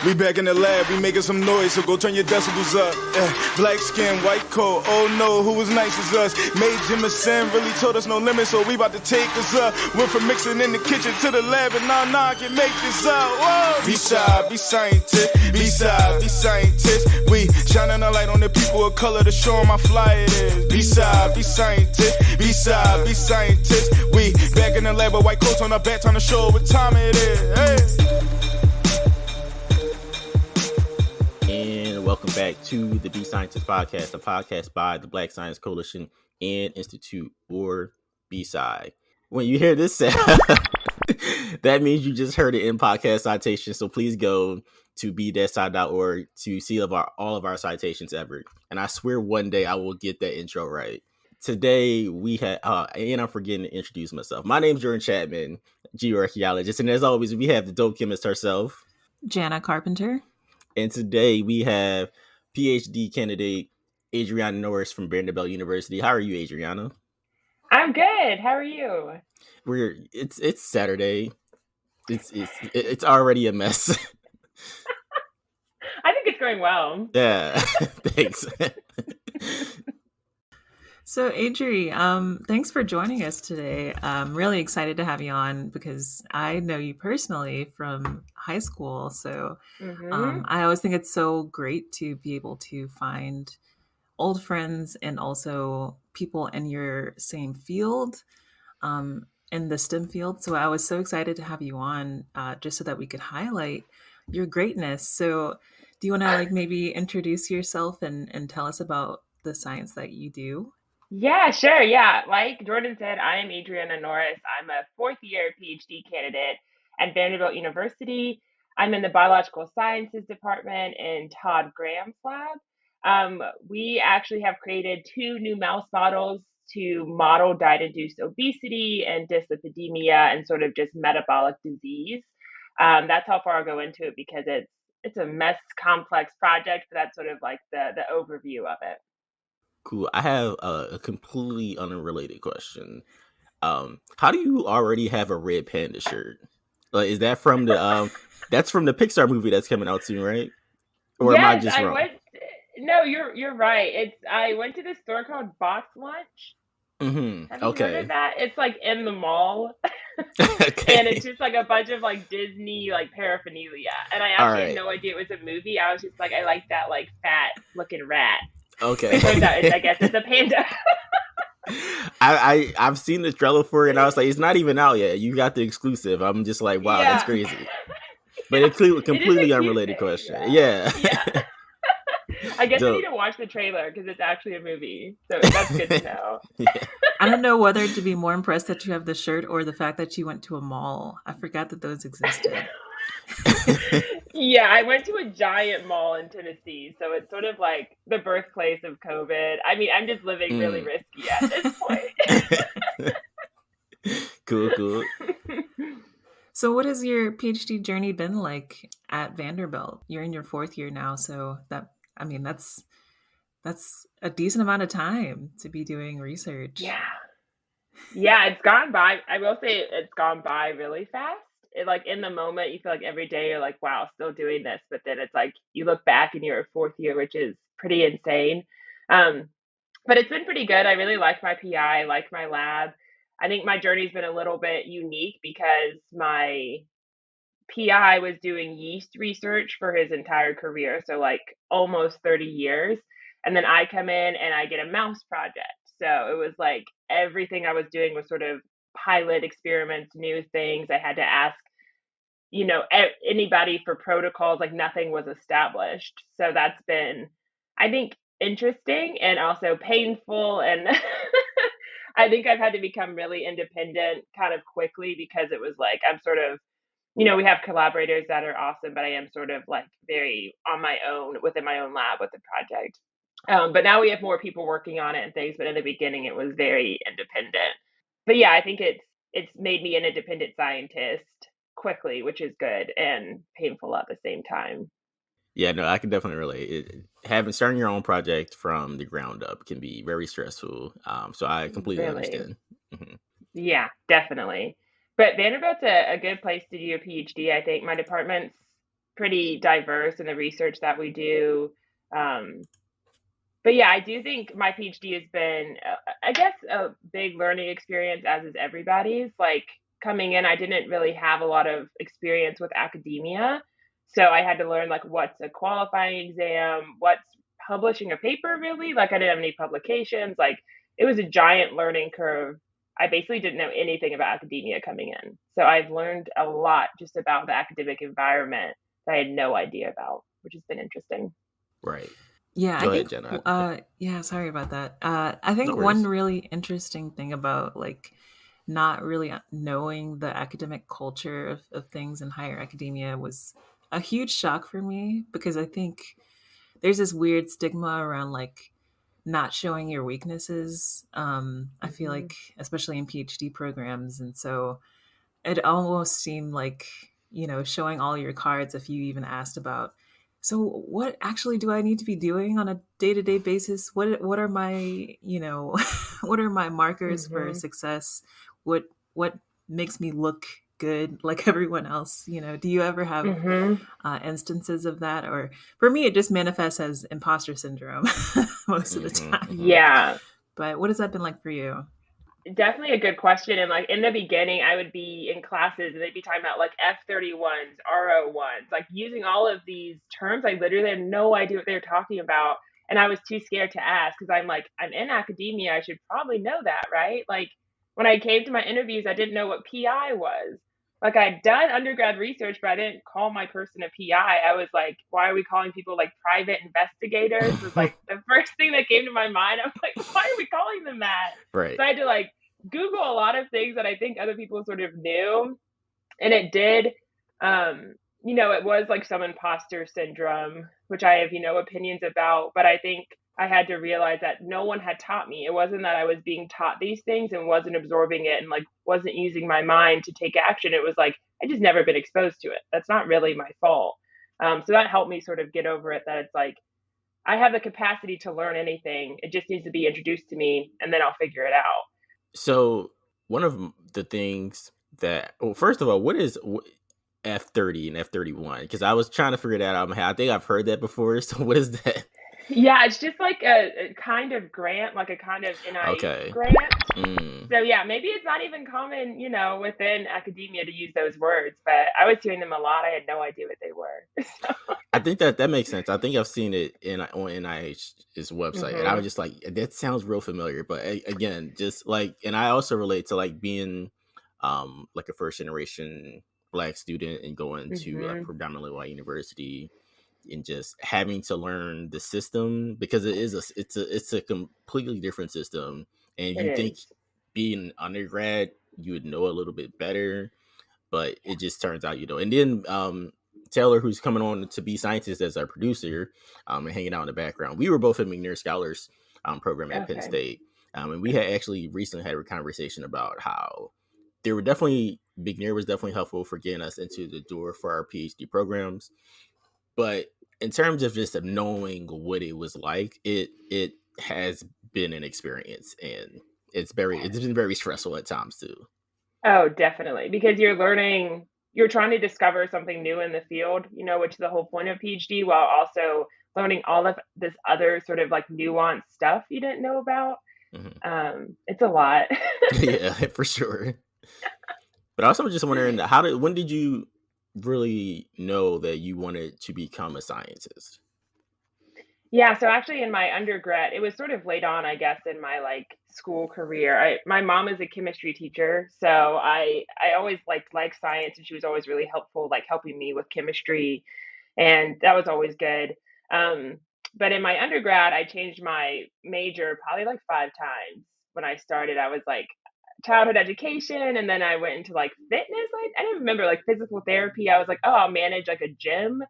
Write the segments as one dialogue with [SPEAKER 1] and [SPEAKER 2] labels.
[SPEAKER 1] We back in the lab, we making some noise, so go turn your decibels up. Black skin, white coat, oh no, who was nice as us? Made Jimison, really told us no limit, so we about to take this up. Went from mixing in the kitchen to the lab, and nah, I can make this up. Whoa! B-side, be scientist, B-side, be scientist. We shining a light on the people of color to show them how fly it is. B-side, be scientist, B-side, be scientist. We back in the lab with white coats on our back, trying to show what time it is. Hey!
[SPEAKER 2] And welcome back to the B-Scientist Podcast, a podcast by the Black Science Coalition and Institute, or B-SCI. When you hear this sound, that means you just heard it in podcast citation, so please go to b-sci.org to see all of our citations ever. And I swear one day I will get that intro right. Today we have, and I'm forgetting to introduce myself. My name's Jordan Chapman, geoarchaeologist, and as always, we have the dope chemist herself,
[SPEAKER 3] Jana Carpenter.
[SPEAKER 2] And today we have PhD candidate Adriana Norris from Vanderbilt University. How are you, Adriana?
[SPEAKER 4] I'm good. How are you?
[SPEAKER 2] It's Saturday. It's already a mess.
[SPEAKER 4] I think it's going well.
[SPEAKER 2] Yeah, thanks.
[SPEAKER 3] So, Adri, thanks for joining us today. I'm really excited to have you on because I know you personally from high school. So I always think it's so great to be able to find old friends and also people in your same field, in the STEM field. So I was so excited to have you on just so that we could highlight your greatness. So do you want to maybe introduce yourself and tell us about the science that you do?
[SPEAKER 4] Yeah, sure. Yeah. Like Jordan said, I am Adriana Norris. I'm a fourth year PhD candidate at Vanderbilt University. I'm in the Biological Sciences Department in Todd Graham's lab. We actually have created 2 new mouse models to model diet-induced obesity and dyslipidemia and sort of just metabolic disease. That's how far I'll go into it because it's a mess complex project, but that's sort of like the overview of it.
[SPEAKER 2] Cool. I have a completely unrelated question. How do you already have a red panda shirt? Like, is that from the that's from the Pixar movie that's coming out soon, right? Or
[SPEAKER 4] yes,
[SPEAKER 2] am I just wrong?
[SPEAKER 4] No, you're right. I went to this store called Box Lunch.
[SPEAKER 2] Mm-hmm.
[SPEAKER 4] Have you heard of that? It's like in the mall.
[SPEAKER 2] Okay.
[SPEAKER 4] And it's just like a bunch of like Disney like paraphernalia. And I actually had no idea it was a movie. I was just like, I like that like fat looking rat.
[SPEAKER 2] Okay.
[SPEAKER 4] It turns out I guess it's a panda.
[SPEAKER 2] I've seen the trailer for it and I was like, it's not even out yet. You got the exclusive. I'm just like, wow, that's crazy. But it's completely unrelated question. Yeah.
[SPEAKER 4] I guess I need to watch the trailer because it's actually a movie. So that's good to know.
[SPEAKER 2] Yeah.
[SPEAKER 3] I don't know whether to be more impressed that you have the shirt or the fact that you went to a mall. I forgot that those existed.
[SPEAKER 4] Yeah, I went to a giant mall in Tennessee. So it's sort of like the birthplace of COVID. I mean, I'm just living really risky at this point.
[SPEAKER 2] Cool.
[SPEAKER 3] So what has your PhD journey been like at Vanderbilt? You're in your 4th year now, so that's a decent amount of time to be doing research.
[SPEAKER 4] Yeah, it's gone by. I will say it's gone by really fast. Like in the moment, you feel like every day you're like, wow, still doing this. But then it's like you look back and you're 4th year, which is pretty insane. But it's been pretty good. I really like my PI, like my lab. I think my journey's been a little bit unique because my PI was doing yeast research for his entire career. So like almost 30 years. And then I come in and I get a mouse project. So it was like everything I was doing was sort of pilot experiments, new things. I had to ask, anybody for protocols, like nothing was established. So that's been, I think, interesting and also painful. And I think I've had to become really independent kind of quickly because it was like, I'm sort of, we have collaborators that are awesome, but I am sort of like very on my own within my own lab with the project. But now we have more people working on it and things, but in the beginning it was very independent. But yeah, I think it's made me an independent scientist quickly, which is good and painful at the same time.
[SPEAKER 2] Yeah, no, I can definitely relate. Starting your own project from the ground up can be very stressful. So I completely understand. Mm-hmm.
[SPEAKER 4] Yeah, definitely. But Vanderbilt's a good place to do a PhD. I think my department's pretty diverse in the research that we do. But yeah, I do think my PhD has been, I guess, a big learning experience, as is everybody's. Like coming in, I didn't really have a lot of experience with academia. So I had to learn like what's a qualifying exam, what's publishing a paper really. Like I didn't have any publications. Like it was a giant learning curve. I basically didn't know anything about academia coming in. So I've learned a lot just about the academic environment that I had no idea about, which has been interesting.
[SPEAKER 2] Right.
[SPEAKER 3] Yeah,
[SPEAKER 2] Go
[SPEAKER 3] I
[SPEAKER 2] ahead,
[SPEAKER 3] think,
[SPEAKER 2] Jenna.
[SPEAKER 3] yeah, sorry about that. I think
[SPEAKER 2] No
[SPEAKER 3] one
[SPEAKER 2] worries.
[SPEAKER 3] really interesting thing about like not really knowing the academic culture of things in higher academia was a huge shock for me because I think there's this weird stigma around like not showing your weaknesses. I feel
[SPEAKER 4] Mm-hmm.
[SPEAKER 3] like, especially in PhD programs. And so it almost seemed like, showing all your cards if you even asked about, so what actually do I need to be doing on a day-to-day basis? What are my, what are my markers for
[SPEAKER 4] Mm-hmm.
[SPEAKER 3] success? What makes me look good like everyone else? Do you ever have
[SPEAKER 4] Mm-hmm.
[SPEAKER 3] instances of that? Or for me, it just manifests as imposter syndrome most of the time.
[SPEAKER 4] Yeah.
[SPEAKER 3] But what has that been like for you?
[SPEAKER 4] Definitely a good question. And like in the beginning, I would be in classes and they'd be talking about like F31s, RO1s, like using all of these terms. I literally had no idea what they were talking about. And I was too scared to ask because I'm like, I'm in academia. I should probably know that, right? Like when I came to my interviews, I didn't know what PI was. Like I'd done undergrad research, but I didn't call my person a PI. I was like, why are we calling people like private investigators? Was like the first thing that came to my mind. I'm like, why are we calling them that?
[SPEAKER 2] Right.
[SPEAKER 4] So I had to like Google a lot of things that I think other people sort of knew. And it did, it was like some imposter syndrome, which I have, opinions about. But I think I had to realize that no one had taught me. It wasn't that I was being taught these things and wasn't absorbing it and like wasn't using my mind to take action. It was like, I just never been exposed to it. That's not really my fault. So that helped me sort of get over it, that it's like, I have the capacity to learn anything. It just needs to be introduced to me and then I'll figure it out.
[SPEAKER 2] So one of the things that, well, first of all, what is F30 and F31? Because I was trying to figure that out. I think I've heard that before. So what is that?
[SPEAKER 4] Yeah, it's just like a kind of grant, like a kind of NIH
[SPEAKER 2] Okay.
[SPEAKER 4] grant.
[SPEAKER 2] Mm.
[SPEAKER 4] So yeah, maybe it's not even common, within academia to use those words, but I was hearing them a lot. I had no idea what they were.
[SPEAKER 2] I think that makes sense. I think I've seen it on NIH's website, and I was
[SPEAKER 4] Mm-hmm.
[SPEAKER 2] just like, that sounds real familiar. But again, just like, and I also relate to like being, like a first generation Black student and going to a
[SPEAKER 4] Mm-hmm.
[SPEAKER 2] predominantly white university and just having to learn the system because it's a completely different system, and
[SPEAKER 4] It
[SPEAKER 2] you think
[SPEAKER 4] is.
[SPEAKER 2] being an undergrad you would know a little bit better, but it just turns out you don't. And then Taylor, who's coming on to be scientist as our producer, and hanging out in the background, we were both in McNair Scholars program at Penn
[SPEAKER 4] Okay.
[SPEAKER 2] State, and we had actually recently had a conversation about how there were definitely McNair was definitely helpful for getting us into the door for our PhD programs, but in terms of just knowing what it was like, it has been an experience, and it's been very stressful at times too.
[SPEAKER 4] Oh, definitely. Because you're trying to discover something new in the field, which is the whole point of PhD, while also learning all of this other sort of like nuanced stuff you didn't know about.
[SPEAKER 2] Hmm.
[SPEAKER 4] It's a lot.
[SPEAKER 2] Yeah, for sure. But also, just wondering, when did you really know that you wanted to become a scientist?
[SPEAKER 4] Yeah, so actually in my undergrad, it was sort of late on, I guess, in my like school career. My mom is a chemistry teacher, so I always liked science, and she was always really helpful, like helping me with chemistry, and that was always good. Um, but in my undergrad, I changed my major probably like 5 times. When I started, I was like childhood education, and then I went into like fitness. I didn't remember like physical therapy. I was like, oh, I'll manage like a gym.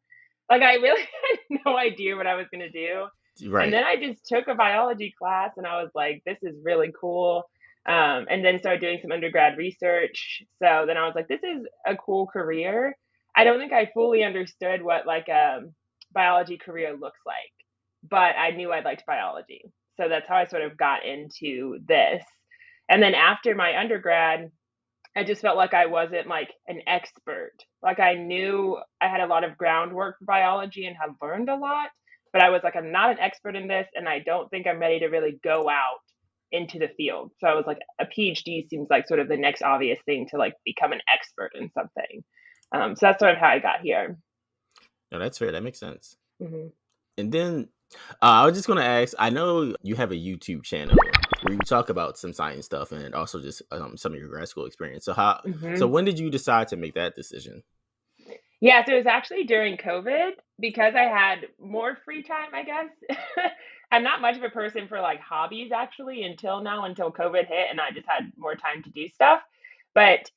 [SPEAKER 4] Like I really had no idea what I was going to do. And
[SPEAKER 2] Right.
[SPEAKER 4] then I just took a biology class and I was like, this is really cool. And then started doing some undergrad research. So then I was like, this is a cool career. I don't think I fully understood what like a biology career looks like, but I knew I liked biology. So that's how I sort of got into this. And then after my undergrad, I just felt like I wasn't like an expert. Like I knew I had a lot of groundwork for biology and had learned a lot, but I was like, I'm not an expert in this, and I don't think I'm ready to really go out into the field. So I was like, a PhD seems like sort of the next obvious thing to like become an expert in something. So that's sort of how I got here.
[SPEAKER 2] No, that's fair. That makes sense.
[SPEAKER 4] Mm-hmm.
[SPEAKER 2] And then I was just going to ask, I know you have a YouTube channel where you talk about some science stuff and also just some of your grad school experience. So so when did you decide to make that decision?
[SPEAKER 4] Yeah, so it was actually during COVID because I had more free time, I guess. I'm not much of a person for like hobbies actually until COVID hit and I just had more time to do stuff. But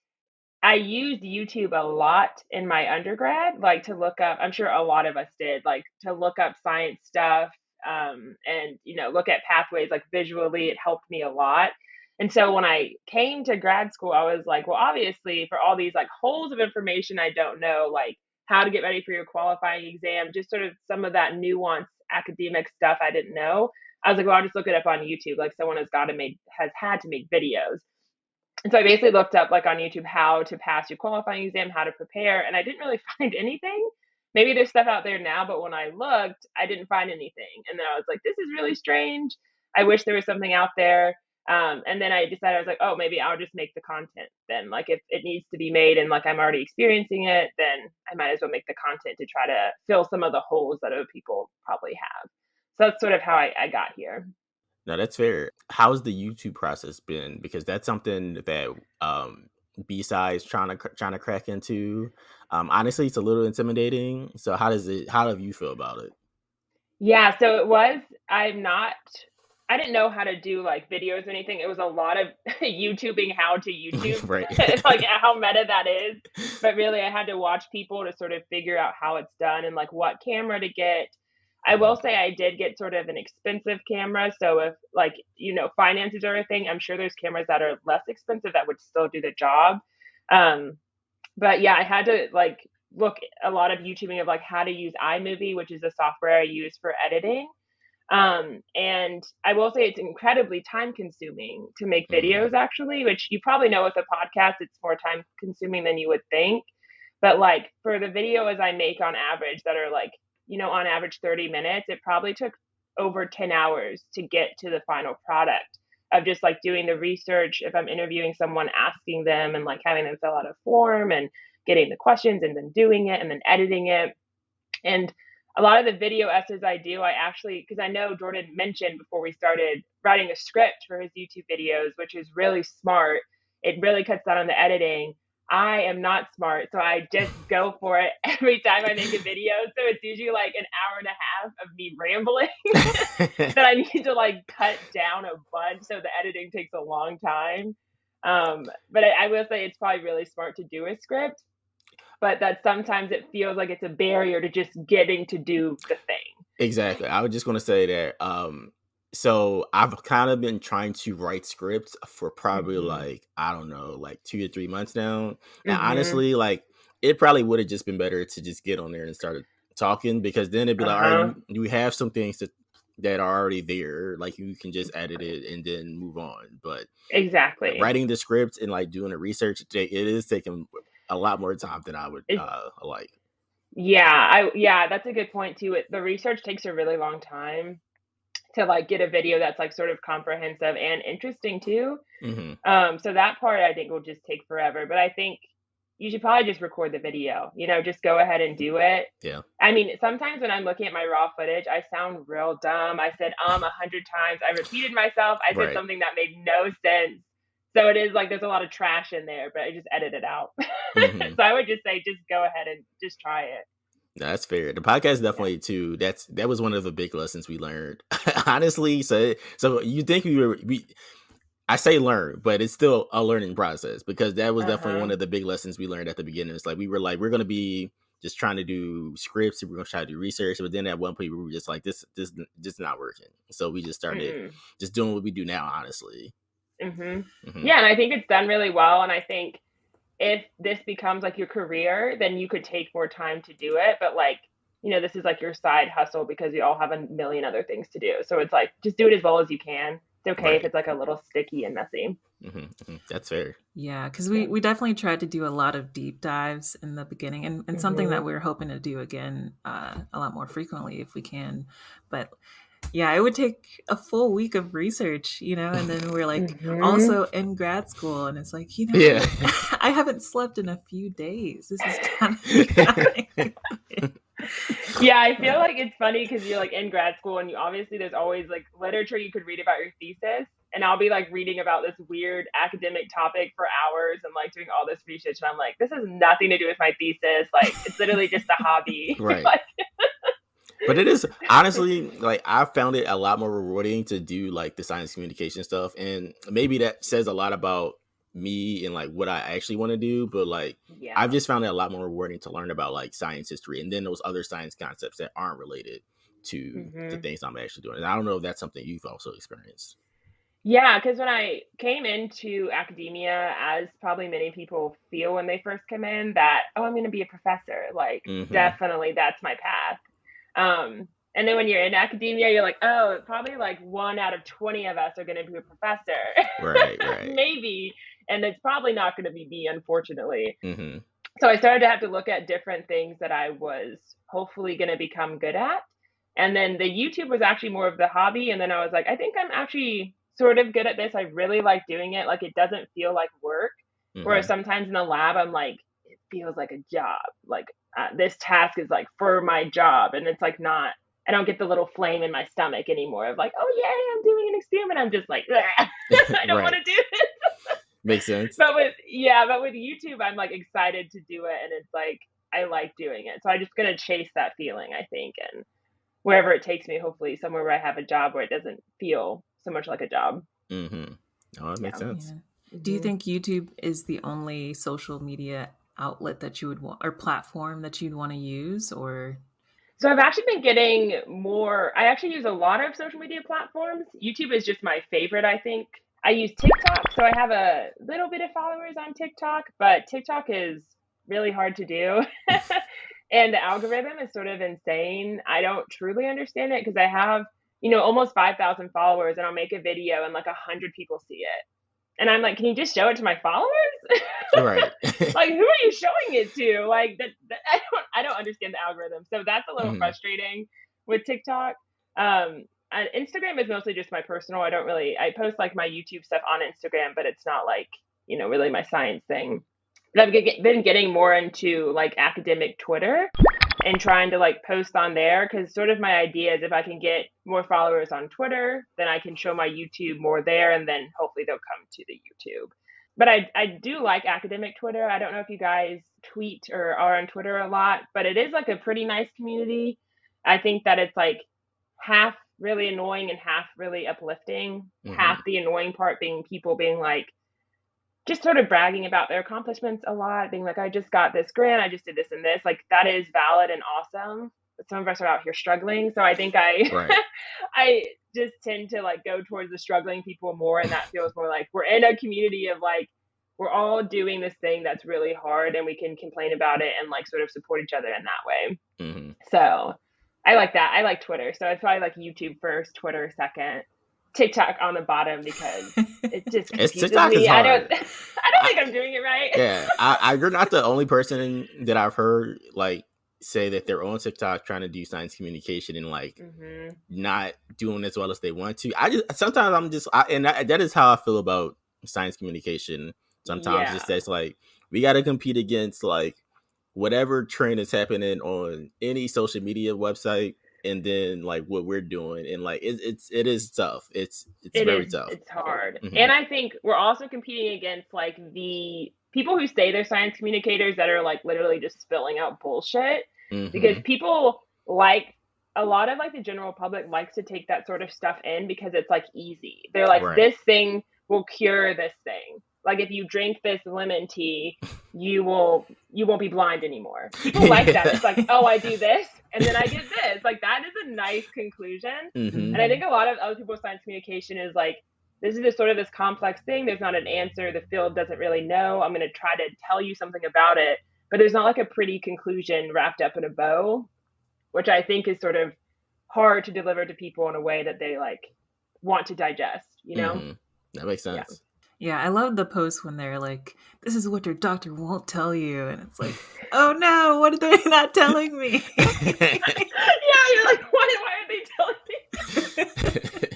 [SPEAKER 4] I used YouTube a lot in my undergrad, like to look up, I'm sure a lot of us did, like to look up science stuff, and, look at pathways like visually. It helped me a lot. And so when I came to grad school, I was like, well, obviously, for all these like holes of information I don't know, like how to get ready for your qualifying exam, just sort of some of that nuanced academic stuff I didn't know. I was like, well, I'll just look it up on YouTube. Like someone has had to make videos. And so I basically looked up like on YouTube how to pass your qualifying exam, how to prepare, and I didn't really find anything. Maybe there's stuff out there now, but when I looked, I didn't find anything. And then I was like, this is really strange. I wish there was something out there. And then I decided, I was like, oh, maybe I'll just make the content then. Like if it needs to be made and like I'm already experiencing it, then I might as well make the content to try to fill some of the holes that other people probably have. So that's sort of how I got here.
[SPEAKER 2] No, that's fair. How's the YouTube process been? Because that's something that B-SCI is trying to crack into. Honestly, it's a little intimidating. So how do you feel about it?
[SPEAKER 4] Yeah, so it was, I didn't know how to do like videos or anything. It was a lot of YouTubing how to YouTube,
[SPEAKER 2] Right.
[SPEAKER 4] like how meta that is. But really, I had to watch people to sort of figure out how it's done and like what camera to get. I will say I did get sort of an expensive camera. So if like, finances are a thing, I'm sure there's cameras that are less expensive that would still do the job. But yeah, I had to like look a lot of YouTubing of like how to use iMovie, which is a software I use for editing. And I will say it's incredibly time consuming to make videos actually, which you probably know with a podcast, it's more time consuming than you would think. But like for the videos I make on average that are like, on average 30 minutes, it probably took over 10 hours to get to the final product of just like doing the research. If I'm interviewing someone, asking them and like having them fill out a form and getting the questions and then doing it and then editing it. And a lot of the video essays I do, I actually, because I know Jordan mentioned before we started writing a script for his YouTube videos, which is really smart. It really cuts down on the editing. I am not smart, so I just go for it every time I make a video. So it's usually like an hour and a half of me rambling that I need to like cut down a bunch. So the editing takes a long time. But I will say it's probably really smart to do a script, but that sometimes it feels like it's a barrier to just getting to do the thing.
[SPEAKER 2] Exactly. I was just going to say that. So I've kind of been trying to write scripts for probably like, I don't know, like 2 to 3 months now. And honestly, like it probably would have just been better to just get on there and start talking, because then it'd be like, all right, you have some things that are already there. Like you can just edit it and then move on. But
[SPEAKER 4] exactly,
[SPEAKER 2] writing the script and like doing the research, it is taking a lot more time than I would like.
[SPEAKER 4] Yeah, that's a good point too. The research takes a really long time to like get a video that's like sort of comprehensive and interesting too. So that part I think will just take forever, but I think you should probably just record the video, just go ahead and do it.
[SPEAKER 2] Yeah.
[SPEAKER 4] I mean, sometimes when I'm looking at my raw footage, I sound real dumb. I said 100 times. I repeated myself. I said something that made no sense. So it is like there's a lot of trash in there, but I just edit it out. So I would just say, just go ahead and just try it.
[SPEAKER 2] That's fair. The podcast definitely too. That was one of the big lessons we learned. Honestly, so you think I say learn, but it's still a learning process, because that was definitely one of the big lessons we learned at the beginning. It's like we're going to be just trying to do scripts, we're going to try to do research, but then at one point we were just like this not working. So we just started just doing what we do now, honestly.
[SPEAKER 4] Yeah, and I think it's done really well, and I think if this becomes like your career, then you could take more time to do it. But like, this is like your side hustle because you all have a million other things to do. So it's like, just do it as well as you can. It's okay if it's like a little sticky and messy.
[SPEAKER 2] That's fair.
[SPEAKER 3] Yeah, because we definitely tried to do a lot of deep dives in the beginning, and something that we're hoping to do again a lot more frequently if we can. But yeah, it would take a full week of research, and then we're like also in grad school, and it's like, I haven't slept in a few days. This is kind of
[SPEAKER 4] Yeah, I feel like it's funny because you're like in grad school and there's always like literature you could read about your thesis. And I'll be like reading about this weird academic topic for hours and like doing all this research. And I'm like, this has nothing to do with my thesis. Like, it's literally just a hobby.
[SPEAKER 2] Right.
[SPEAKER 4] Like,
[SPEAKER 2] but it is honestly, like, I found it a lot more rewarding to do like the science communication stuff. And maybe that says a lot about me and like what I actually want to do. But like, I've just found it a lot more rewarding to learn about like science history and then those other science concepts that aren't related to the things I'm actually doing. And I don't know if that's something you've also experienced.
[SPEAKER 4] Yeah, because when I came into academia, as probably many people feel when they first come in, that, oh, I'm going to be a professor. Like, definitely that's my path. And then when you're in academia, you're like, oh, probably like 1 out of 20 of us are going to be a professor.
[SPEAKER 2] Right.
[SPEAKER 4] Maybe. And it's probably not going to be me, unfortunately. So I started to have to look at different things that I was hopefully going to become good at. And then the YouTube was actually more of the hobby. And then I was like, I think I'm actually sort of good at this. I really like doing it. Like, it doesn't feel like work. Whereas sometimes in the lab, I'm like, it feels like a job. Like, this task is like for my job. And it's like not, I don't get the little flame in my stomach anymore of like, oh, yay, I'm doing an experiment. I'm just like, I don't want to do this.
[SPEAKER 2] Makes sense.
[SPEAKER 4] But with YouTube, I'm like excited to do it. And it's like, I like doing it. So I'm just going to chase that feeling, I think. And wherever it takes me, hopefully somewhere where I have a job where it doesn't feel so much like a job.
[SPEAKER 2] Oh, that makes sense.
[SPEAKER 3] Yeah. Do you think YouTube is the only social media outlet that you would want, or platform that you'd want to use? Or
[SPEAKER 4] so I've actually been getting more. I actually use a lot of social media platforms. YouTube is just my favorite, I think. I use TikTok, so I have a little bit of followers on TikTok, but TikTok is really hard to do. And the algorithm is sort of insane. I don't truly understand it because I have, almost 5,000 followers, and I'll make a video and like 100 people see it. And I'm like, can you just show it to my followers?
[SPEAKER 2] Right.
[SPEAKER 4] Like, who are you showing it to? Like, I don't understand the algorithm. So that's a little frustrating with TikTok. And Instagram is mostly just my personal. I post like my YouTube stuff on Instagram, but it's not like, really my science thing. But I've been getting more into like academic Twitter and trying to like post on there, because sort of my idea is if I can get more followers on Twitter, then I can show my YouTube more there, and then hopefully they'll come to the YouTube. But I do like academic Twitter. I don't know if you guys tweet or are on Twitter a lot, but it is like a pretty nice community. I think that it's like half really annoying and half really uplifting. Half the annoying part being people being like, just sort of bragging about their accomplishments a lot, being like, I just got this grant, I just did this and this. Like, that is valid and awesome. But some of us are out here struggling. So I think I just tend to like go towards the struggling people more. And that feels more like we're in a community of like, we're all doing this thing that's really hard, and we can complain about it and like sort of support each other in that way. So I like that. I like Twitter. So it's probably like YouTube first, Twitter second. TikTok on the bottom because it just confuses
[SPEAKER 2] TikTok
[SPEAKER 4] me.
[SPEAKER 2] is hard.
[SPEAKER 4] I don't think I'm doing it right.
[SPEAKER 2] Yeah, you're not the only person that I've heard like say that they're on TikTok trying to do science communication and like not doing as well as they want to. That is how I feel about science communication. Sometimes it's just like we got to compete against like whatever trend is happening on any social media website. And then like what we're doing, and like it is tough. It's very tough. It's
[SPEAKER 4] hard. And I think we're also competing against like the people who say they're science communicators that are like literally just spilling out bullshit, because people like a lot of like the general public likes to take that sort of stuff in because it's like easy. They're like, this thing will cure this thing. Like, if you drink this lemon tea, you won't be blind anymore. People like that. It's like, oh, I do this, and then I get this. Like, that is a nice conclusion. And I think a lot of other people's science communication is like, this is just sort of this complex thing. There's not an answer. The field doesn't really know. I'm going to try to tell you something about it, but there's not like a pretty conclusion wrapped up in a bow, which I think is sort of hard to deliver to people in a way that they like want to digest, you know?
[SPEAKER 2] Mm-hmm. That makes
[SPEAKER 4] Yeah.
[SPEAKER 2] sense.
[SPEAKER 3] Yeah, I love the posts when they're like, "This is what your doctor won't tell you," and it's like, "Oh no, what are they not telling me?"
[SPEAKER 4] Yeah, you're like, why are they telling me?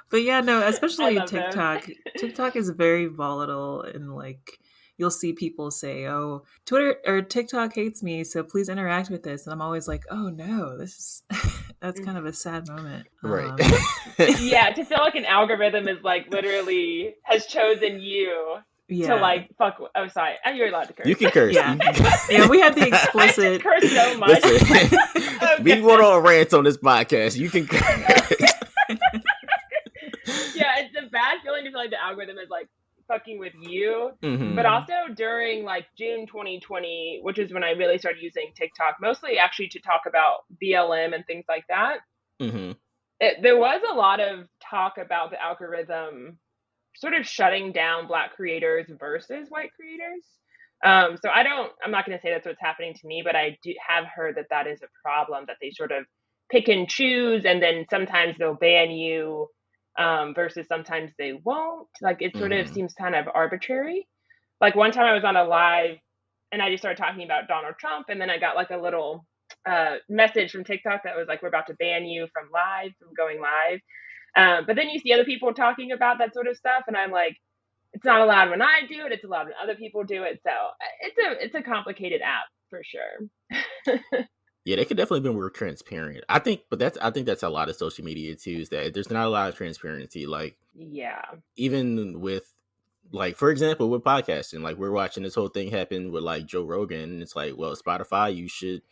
[SPEAKER 3] But yeah, no,
[SPEAKER 4] I
[SPEAKER 3] especially
[SPEAKER 4] love those.
[SPEAKER 3] TikTok. TikTok is very volatile, and like you'll see people say, "Oh, Twitter or TikTok hates me, so please interact with this." And I'm always like, "Oh no, this is that's kind of a sad moment."
[SPEAKER 2] Right.
[SPEAKER 4] Yeah, to feel like an algorithm is like literally has chosen you
[SPEAKER 3] Yeah.
[SPEAKER 4] to like fuck. Oh, sorry, you're allowed to curse.
[SPEAKER 2] You can curse.
[SPEAKER 3] Yeah.
[SPEAKER 2] You can-
[SPEAKER 3] Yeah, we have the
[SPEAKER 4] I just
[SPEAKER 3] explicit.
[SPEAKER 4] curse so much.
[SPEAKER 2] Listen,
[SPEAKER 4] Okay.
[SPEAKER 2] we went on rants on this podcast. You can curse.
[SPEAKER 4] Yeah, it's a bad feeling to feel like the algorithm is like fucking with you.
[SPEAKER 2] Mhm.
[SPEAKER 4] But also during like June 2020, which is when I really started using TikTok, mostly actually to talk about BLM and things like that.
[SPEAKER 2] Mhm.
[SPEAKER 4] There was a lot of talk about the algorithm sort of shutting down Black creators versus white creators. So I'm not going to say that's what's happening to me, but I do have heard that that is a problem, that they sort of pick and choose, and then sometimes they'll ban you, versus sometimes they won't. Like it sort of
[SPEAKER 2] Mhm.
[SPEAKER 4] seems kind of arbitrary. Like one time I was on a live and I just started talking about Donald Trump, and then I got like a little message from TikTok that was like, we're about to ban you from going live. But then you see other people talking about that sort of stuff, and I'm like, it's not allowed when I do it. It's allowed when other people do it. So it's a complicated app for sure.
[SPEAKER 2] Yeah, they could definitely be more transparent. I think that's a lot of social media too. Is that there's not a lot of transparency. Like
[SPEAKER 4] Yeah.
[SPEAKER 2] even with like for example with podcasting, like we're watching this whole thing happen with like Joe Rogan, and it's like, well, Spotify, you should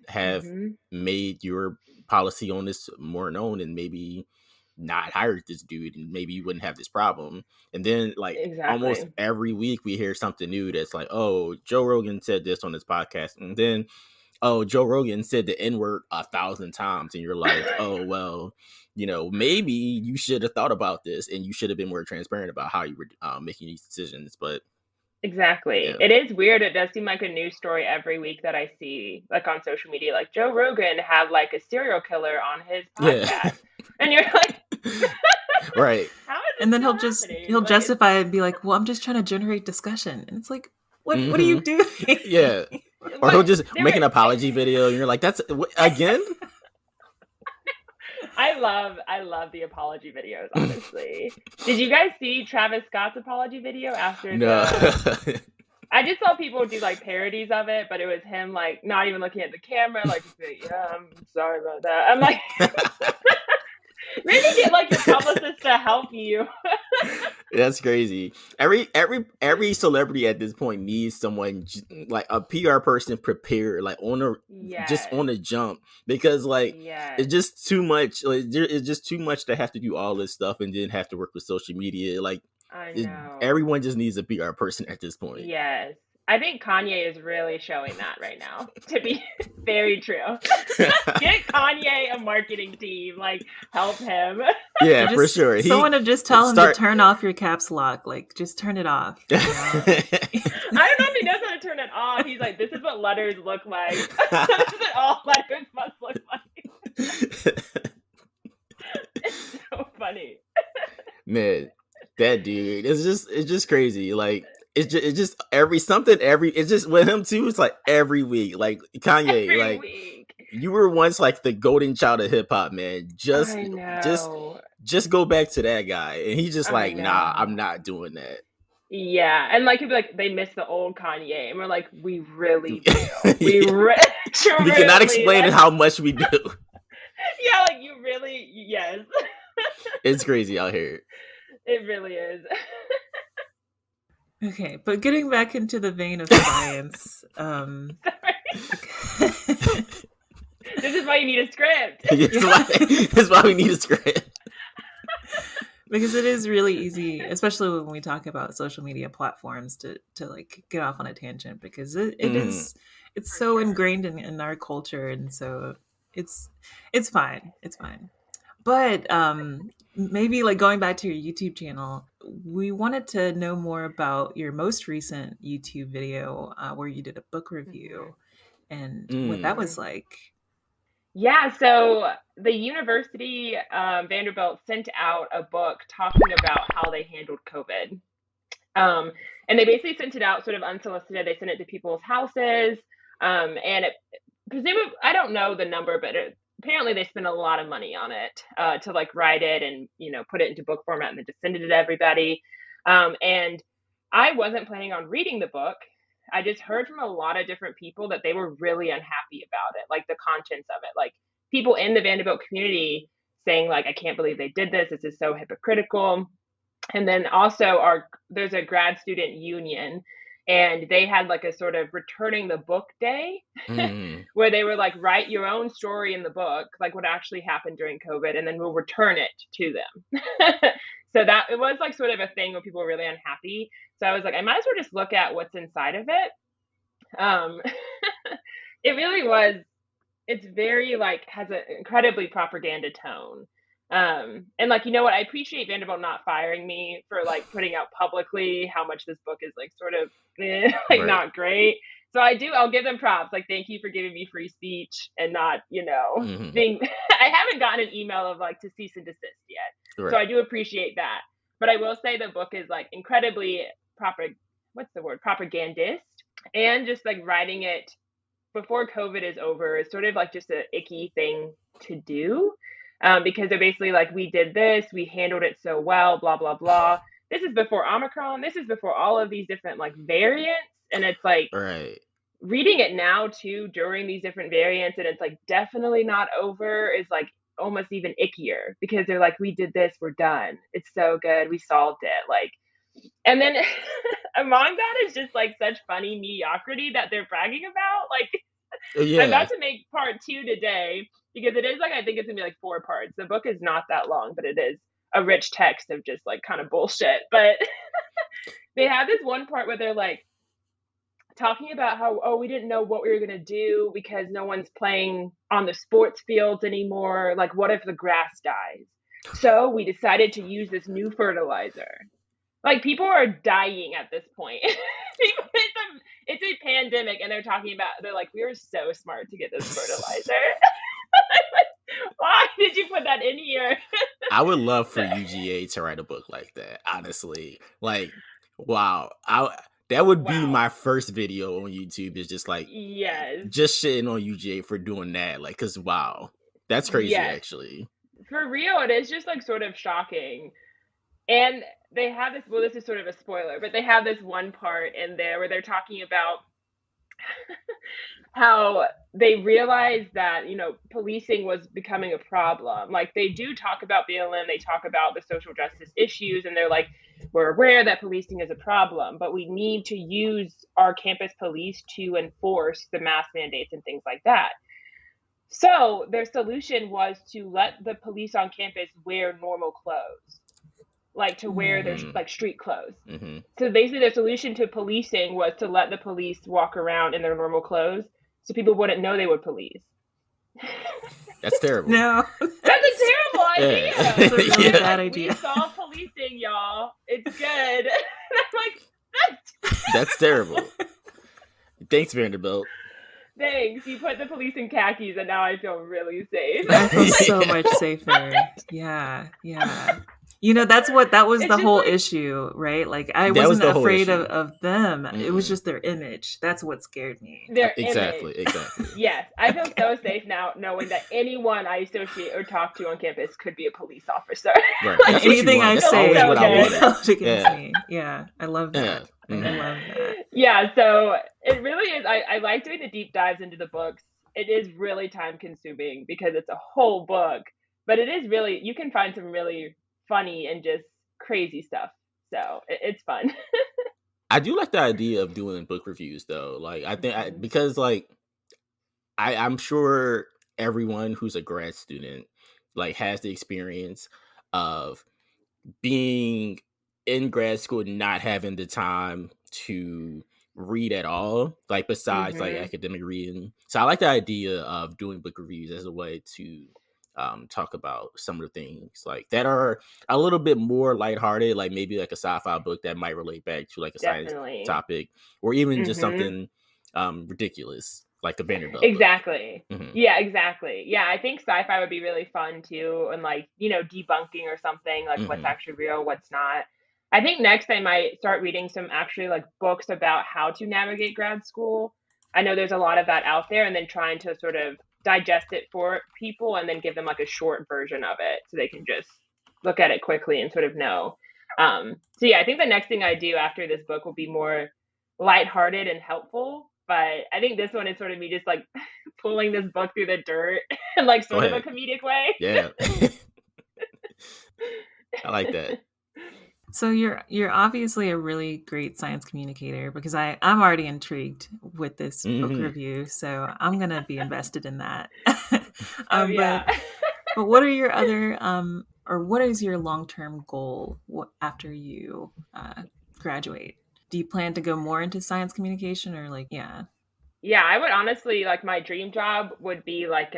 [SPEAKER 2] have
[SPEAKER 4] Hmm.
[SPEAKER 2] made your policy on this more known and maybe not hired this dude, and maybe you wouldn't have this problem. And then like almost
[SPEAKER 4] Exactly.
[SPEAKER 2] every week we hear something new that's like, oh, Joe Rogan said this on this podcast, and then oh, Joe Rogan said the N-word 1,000 times, and you're like, oh well, maybe you should have thought about this and you should have been more transparent about how you were making these decisions. But
[SPEAKER 4] Exactly.
[SPEAKER 2] yeah.
[SPEAKER 4] It is weird. It does seem like a news story every week that I see, like on social media, like Joe Rogan had like a serial killer on his
[SPEAKER 2] Yeah.
[SPEAKER 4] podcast, and you're like,
[SPEAKER 2] Right.
[SPEAKER 4] how is this
[SPEAKER 3] And then
[SPEAKER 4] still
[SPEAKER 3] he'll
[SPEAKER 4] happening?
[SPEAKER 3] he'll
[SPEAKER 4] Like,
[SPEAKER 3] justify it and be like, "Well, I'm just trying to generate discussion." And it's like, what are
[SPEAKER 2] Mhm.
[SPEAKER 3] you doing?
[SPEAKER 2] Yeah.
[SPEAKER 4] it's
[SPEAKER 2] Or he'll
[SPEAKER 4] like,
[SPEAKER 2] just
[SPEAKER 4] they
[SPEAKER 2] make an
[SPEAKER 4] were-
[SPEAKER 2] apology video, and you're like, "That's again."
[SPEAKER 4] I love the apology videos, honestly. Did you guys see Travis Scott's apology video after
[SPEAKER 2] No.
[SPEAKER 4] I just saw people do like parodies of it, but it was him like not even looking at the camera, like, yeah, I'm sorry about that. I'm like, maybe get like your publicist to help you.
[SPEAKER 2] That's crazy. Every celebrity at this point needs someone like a PR person prepared, like just on the jump, because like
[SPEAKER 4] Yes.
[SPEAKER 2] it's just too much. Like it's just too much to have to do all this stuff and then have to work with social media. Like
[SPEAKER 4] I know.
[SPEAKER 2] everyone just needs a PR person at this point.
[SPEAKER 4] Yes. I think Kanye is really showing that right now, to be very true. Get Kanye a marketing team, like help him.
[SPEAKER 2] Yeah, for sure.
[SPEAKER 3] Someone to just tell him to turn off your caps lock. Like, just turn it off.
[SPEAKER 4] I don't know if he knows how to turn it off. He's like, this is what letters look like. This is what all letters must look like. It's so funny.
[SPEAKER 2] Man, that dude, it's just crazy. Like it's just with him too. It's like every week, like Kanye,
[SPEAKER 4] Every
[SPEAKER 2] like
[SPEAKER 4] week.
[SPEAKER 2] you were once like the golden child of hip hop, man. Just go back to that guy, and he's just like, nah, I'm not doing that.
[SPEAKER 4] Yeah, and like he'd be like, they miss the old Kanye, and we're like, we really do. We
[SPEAKER 2] we cannot explain how much we do.
[SPEAKER 4] Yeah, like you really, yes.
[SPEAKER 2] It's crazy out here.
[SPEAKER 4] It really is.
[SPEAKER 3] Okay, but getting back into the vein of science,
[SPEAKER 4] this is why you need a script.
[SPEAKER 2] That's why we need a script.
[SPEAKER 3] Because it is really easy, especially when we talk about social media platforms, to like get off on a tangent, because it's so ingrained in our culture, and so it's fine. But maybe like going back to your YouTube channel, we wanted to know more about your most recent YouTube video where you did a book review and what that was like.
[SPEAKER 4] Yeah, so the university, Vanderbilt, sent out a book talking about how they handled COVID. Um, and they basically sent it out sort of unsolicited. They sent it to people's houses. And it, presumably, I don't know the number, but apparently they spent a lot of money on it to like write it and, put it into book format and then just send it to everybody. And I wasn't planning on reading the book. I just heard from a lot of different people that they were really unhappy about it, like the contents of it, like people in the Vanderbilt community saying like, I can't believe they did this. This is so hypocritical. And then also there's a grad student union, and they had like a sort of returning the book day where they were like, write your own story in the book, like what actually happened during COVID, and then we'll return it to them. So that it was like sort of a thing where people were really unhappy. So I was like, I might as well just look at what's inside of it. It really was, it's very like has an incredibly propaganda tone. And like, I appreciate Vanderbilt not firing me for like putting out publicly how much this book is like sort of like
[SPEAKER 2] Right.
[SPEAKER 4] not great. So I'll give them props. Like, thank you for giving me free speech and not, being, I haven't gotten an email of like to cease and desist yet.
[SPEAKER 2] Right.
[SPEAKER 4] So I do appreciate that. But I will say the book is like incredibly propagandist, and just like writing it before COVID is over is sort of like just an icky thing to do. Because they're basically like, we did this, we handled it so well, blah, blah, blah. This is before Omicron. This is before all of these different like variants. And it's like
[SPEAKER 2] Right.
[SPEAKER 4] reading it now too, during these different variants, and it's like definitely not over, is like almost even ickier, because they're like, we did this, we're done. It's so good. We solved it. Like, and then among that is just like such funny mediocrity that they're bragging about. Like, I'm about to make part 2 today, because it is like, I think it's gonna be like 4 parts. The book is not that long, but it is a rich text of just like kind of bullshit. But they have this one part where they're like talking about how, oh, we didn't know what we were gonna do because no one's playing on the sports fields anymore. Like, what if the grass dies? So we decided to use this new fertilizer. Like, people are dying at this point. It's a pandemic, and they're like, we were so smart to get this fertilizer. Why did you put that in here?
[SPEAKER 2] I would love for UGA to write a book like that, honestly. Like, wow. That would be my first video on YouTube, is just like,
[SPEAKER 4] yes,
[SPEAKER 2] just shitting on UGA for doing that. Like, because wow, that's crazy, actually.
[SPEAKER 4] For real, it is just like sort of shocking. And they have this, well, this is sort of a spoiler, but they have this one part in there where they're talking about how they realized that, policing was becoming a problem. Like, they do talk about BLM, they talk about the social justice issues, and they're like, we're aware that policing is a problem, but we need to use our campus police to enforce the mask mandates and things like that. So their solution was to let the police on campus wear normal clothes, like to wear their like street clothes. So basically their solution to policing was to let the police walk around in their normal clothes, so people wouldn't know they would police.
[SPEAKER 2] That's terrible.
[SPEAKER 3] No,
[SPEAKER 4] that's a terrible idea.
[SPEAKER 3] That's a really bad idea.
[SPEAKER 4] We solve policing, y'all. It's good. And I'm like,
[SPEAKER 2] that's terrible. Thanks, Vanderbilt.
[SPEAKER 4] Thanks. You put the police in khakis, and now I feel really safe.
[SPEAKER 3] I feel so much safer. Yeah. That was the whole issue, right? Like, I wasn't afraid of them. It was just their image. That's what scared me.
[SPEAKER 2] Exactly.
[SPEAKER 4] Yes. I feel so safe now knowing that anyone I associate or talk to on campus could be a police officer.
[SPEAKER 2] Right.
[SPEAKER 3] Like, anything I say
[SPEAKER 2] is
[SPEAKER 3] held against me. Yeah. I love that. I love that.
[SPEAKER 4] Yeah, so it really is. I like doing the deep dives into the books. It is really time consuming because it's a whole book, but it is really, you can find some really funny and just crazy stuff. So it's fun.
[SPEAKER 2] I do like the idea of doing book reviews though. Like, I think because like I'm sure everyone who's a grad student like has the experience of being in grad school and not having the time to read at all, like besides like academic reading. So I like the idea of doing book reviews as a way to talk about some of the things like that are a little bit more lighthearted, like maybe like a sci-fi book that might relate back to like a science topic, or even just something ridiculous like the Vanderbilt book.
[SPEAKER 4] Exactly.
[SPEAKER 2] Mhm.
[SPEAKER 4] Yeah, exactly. Yeah, I think sci-fi would be really fun too, and like, debunking or something, like what's
[SPEAKER 2] Mhm.
[SPEAKER 4] actually real, what's not. I think next I might start reading some actually like books about how to navigate grad school. I know there's a lot of that out there, and then trying to sort of digest it for people and then give them like a short version of it so they can just look at it quickly and sort of know. So yeah, I think the next thing I do after this book will be more lighthearted and helpful. But I think this one is sort of me just like pulling this book through the dirt in like
[SPEAKER 2] Go
[SPEAKER 4] sort of a
[SPEAKER 2] ahead.
[SPEAKER 4] comedic way.
[SPEAKER 2] Yeah. I like that.
[SPEAKER 3] So you're obviously a really great science communicator, because I'm already intrigued with this book
[SPEAKER 2] Mhm.
[SPEAKER 3] review, so I'm gonna be invested in that.
[SPEAKER 4] Oh yeah.
[SPEAKER 3] But what are your other or what is your long-term goal after you graduate? Do you plan to go more into science communication, or like, yeah?
[SPEAKER 4] Yeah, I would honestly like my dream job would be like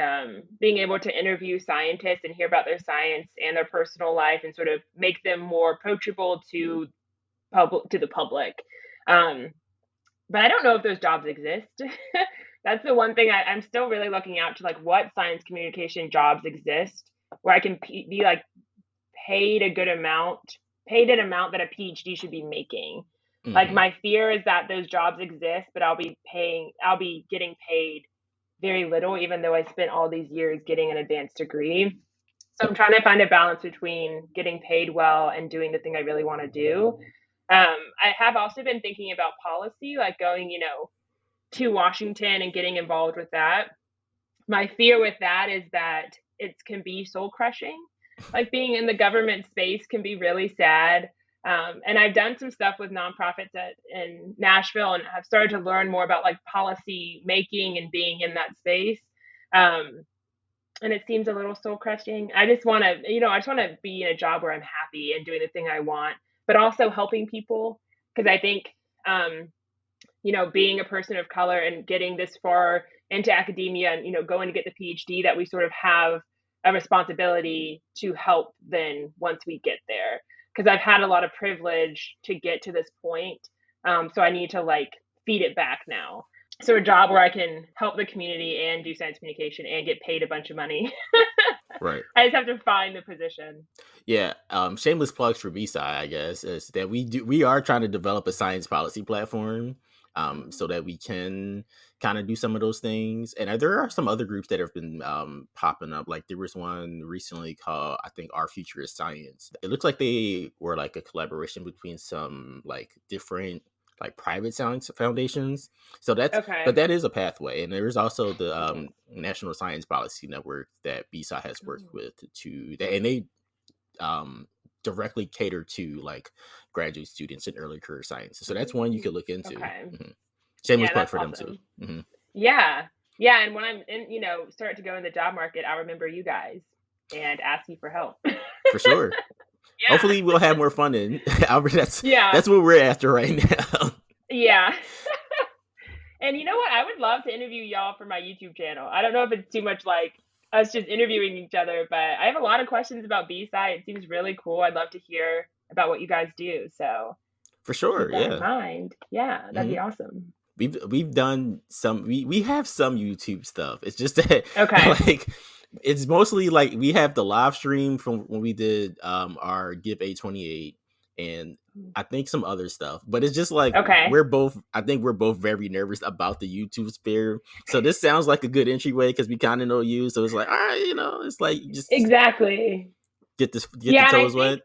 [SPEAKER 4] being able to interview scientists and hear about their science and their personal life and sort of make them more approachable to the public. Um, but I don't know if those jobs exist. That's the one thing I'm still really looking out to, like what science communication jobs exist where I can be like paid a good amount, paid an amount that a PhD should be making. Like
[SPEAKER 2] Mhm.
[SPEAKER 4] my fear is that those jobs exist, but I'll be getting paid very little, even though I spent all these years getting an advanced degree. So I'm trying to find a balance between getting paid well and doing the thing I really want to do. I have also been thinking about policy, like going, to Washington and getting involved with that. My fear with that is that it can be soul crushing. Like being in the government space can be really sad. And I've done some stuff with nonprofits in Nashville, and I've started to learn more about like policy making and being in that space. Um, and it seems a little soul crushing. I just want to, be in a job where I'm happy and doing the thing I want, but also helping people. Because I think, being a person of color and getting this far into academia and, going to get the PhD, that we sort of have a responsibility to help then once we get there. Because I've had a lot of privilege to get to this point. So I need to like feed it back now. So a job where I can help the community and do science communication and get paid a bunch of money.
[SPEAKER 2] Right.
[SPEAKER 4] I just have to find the position.
[SPEAKER 2] Yeah. Shameless plugs for B-SCI, I guess, is that we are trying to develop a science policy platform, so that we can kind of do some of those things. And there are some other groups that have been popping up. Like there was one recently called, I think, Our Future is Science. It looks like they were like a collaboration between some like different like private science foundations. So but
[SPEAKER 4] Okay.
[SPEAKER 2] that is a pathway. And there is also the National Science Policy Network that BSI has worked with and they directly cater to like graduate students in early career sciences. So that's one you could look into.
[SPEAKER 4] Okay.
[SPEAKER 2] Mm-hmm. Shameless
[SPEAKER 4] Yeah,
[SPEAKER 2] plug
[SPEAKER 4] that's
[SPEAKER 2] for them
[SPEAKER 4] awesome.
[SPEAKER 2] too. Mm-hmm.
[SPEAKER 4] Yeah. Yeah. And when I'm in, start to go in the job market, I'll remember you guys and ask you for help.
[SPEAKER 2] For sure.
[SPEAKER 4] Yeah.
[SPEAKER 2] Hopefully we'll have more fun in Albert. That's
[SPEAKER 4] Yeah.
[SPEAKER 2] what we're after right now.
[SPEAKER 4] Yeah. And you know what? I would love to interview y'all for my YouTube channel. I don't know if it's too much like us just interviewing each other, but I have a lot of questions about B-SCI. It seems really cool. I'd love to hear about what you guys do. So
[SPEAKER 2] For sure.
[SPEAKER 4] keep that
[SPEAKER 2] Yeah.
[SPEAKER 4] in mind. Yeah, that'd be awesome.
[SPEAKER 2] We've done some we have some YouTube stuff. It's just that
[SPEAKER 4] Okay.
[SPEAKER 2] like it's mostly like we have the live stream from when we did our Give A28 and I think some other stuff. But it's just like
[SPEAKER 4] Okay.
[SPEAKER 2] we're both very nervous about the YouTube sphere. So this sounds like a good entryway because we kind of know you. So it's like, all right, it's like just
[SPEAKER 4] Exactly.
[SPEAKER 2] get the toes wet.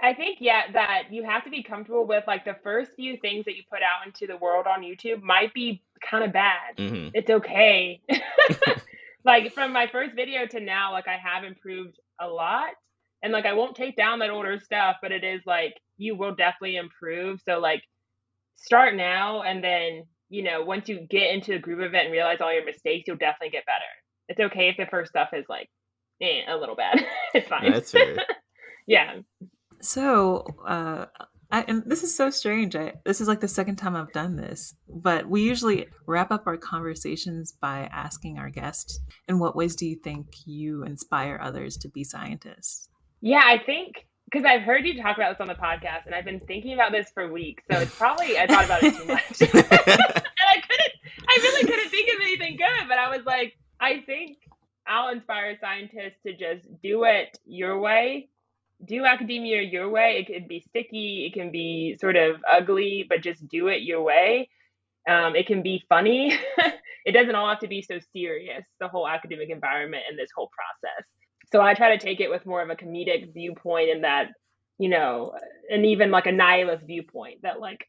[SPEAKER 4] I think, yeah, that you have to be comfortable with like the first few things that you put out into the world on YouTube might be kind of bad.
[SPEAKER 2] Mm-hmm.
[SPEAKER 4] It's okay. Like from my first video to now, like I have improved a lot. And like I won't take down that older stuff, but it is like you will definitely improve. So like start now, and then once you get into a group event and realize all your mistakes, you'll definitely get better. It's okay if the first stuff is like a little bad. It's fine.
[SPEAKER 2] No, that's fair.
[SPEAKER 4] Yeah.
[SPEAKER 3] So, and this is so strange. This is like the second time I've done this, but we usually wrap up our conversations by asking our guests, in what ways do you think you inspire others to be scientists?
[SPEAKER 4] Yeah, I think because I've heard you talk about this on the podcast, and I've been thinking about this for weeks. So it's probably I thought about it too much, and I really couldn't think of good. But I was like, I think I'll inspire scientists to just do it your way. Do academia your way. It can be sticky. It can be sort of ugly, but just do it your way. It can be funny. It doesn't all have to be so serious, the whole academic environment and this whole process. So I try to take it with more of a comedic viewpoint in that, and even like a nihilist viewpoint that like,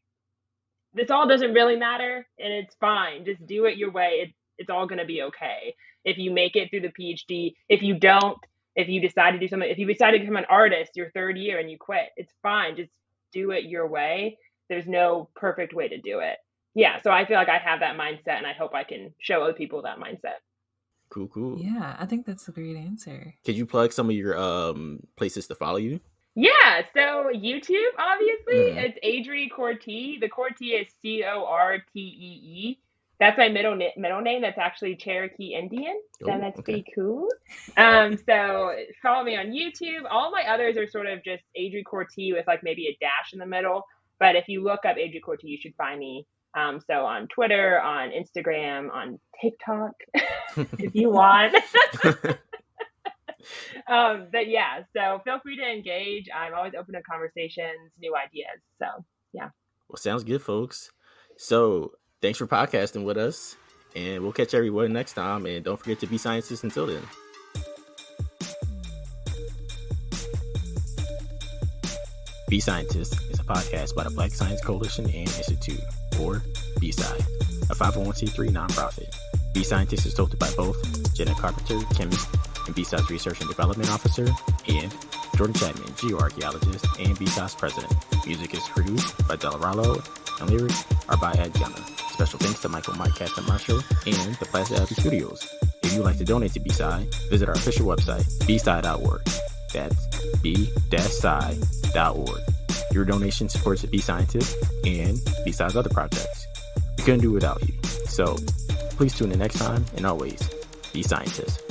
[SPEAKER 4] this all doesn't really matter and it's fine. Just do it your way. It's all going to be okay. If you make it through the PhD, if you don't, if you decide to do something, if you decide to become an artist your third year and you quit, it's fine. Just do it your way. There's no perfect way to do it. Yeah, so I feel like I have that mindset, and I hope I can show other people that mindset.
[SPEAKER 2] Cool.
[SPEAKER 3] Yeah, I think that's a great answer.
[SPEAKER 2] Could you plug some of your places to follow you?
[SPEAKER 4] Yeah, so YouTube, obviously, it's Adri Cortee. The Cortee is Cortee. That's my middle name. That's actually Cherokee Indian. So that's pretty cool. So follow me on YouTube. All my others are sort of just Adri Cortee with like maybe a dash in the middle. But if you look up Adri Cortee, you should find me. So on Twitter, on Instagram, on TikTok, if you want. But yeah, so feel free to engage. I'm always open to conversations, new ideas. So yeah.
[SPEAKER 2] Well, sounds good, folks. So thanks for podcasting with us, and we'll catch everyone next time. And don't forget to be scientists until then. Be Scientist is a podcast by the Black Science Coalition and Institute, or B-SCI, a 501c3 nonprofit. Be Scientist is hosted by both Jenna Carpenter, chemist and B-SCI's Research and Development Officer, and Jordan Chapman, geoarchaeologist and B-SCI's president. Music is produced by Delaralo, and lyrics are by Ed Gunner. Special thanks to Michael Mike Castor Marshall and the Plaza Abbey Studios. If you'd like to donate to B-SCI, visit our official website, bsci.org. That's b-sci.org. Your donation supports Be Scientist and B-SCI's other projects. We couldn't do it without you. So please tune in next time, and always be scientists.